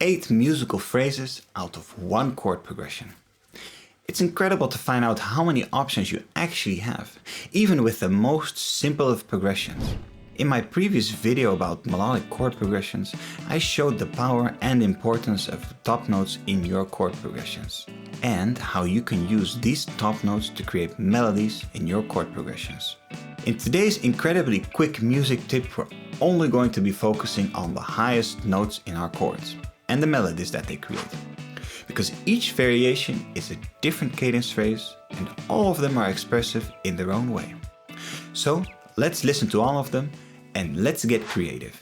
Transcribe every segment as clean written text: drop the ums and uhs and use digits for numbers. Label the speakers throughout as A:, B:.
A: 8 musical phrases out of 1 chord progression. It's incredible to find out how many options you actually have, even with the most simple of progressions. In my previous video about melodic chord progressions, I showed the power and importance of top notes in your chord progressions, and how you can use these top notes to create melodies in your chord progressions. In today's incredibly quick music tip, we're only going to be focusing on the highest notes in our chords and the melodies that they create. Because each variation is a different cadence phrase and all of them are expressive in their own way. So let's listen to all of them and let's get creative.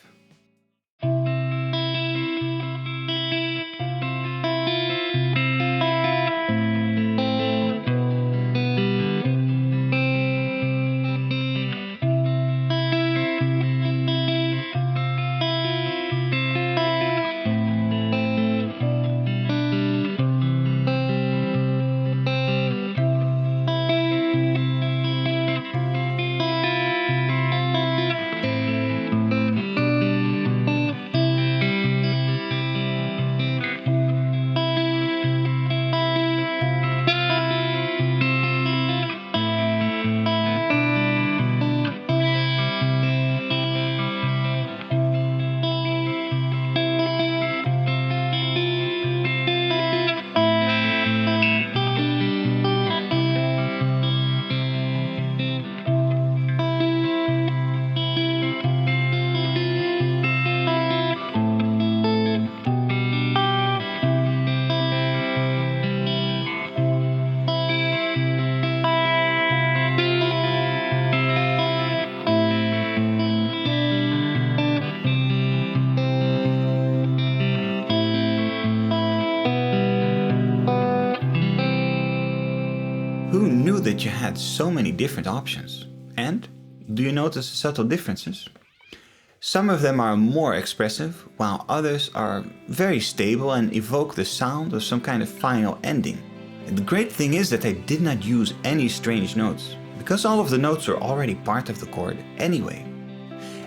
A: Who knew that you had so many different options? And do you notice the subtle differences? Some of them are more expressive, while others are very stable and evoke the sound of some kind of final ending. And the great thing is that I did not use any strange notes, because all of the notes are already part of the chord anyway.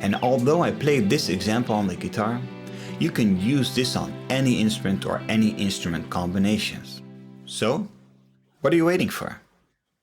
A: And although I played this example on the guitar, you can use this on any instrument or any instrument combinations. So, what are you waiting for?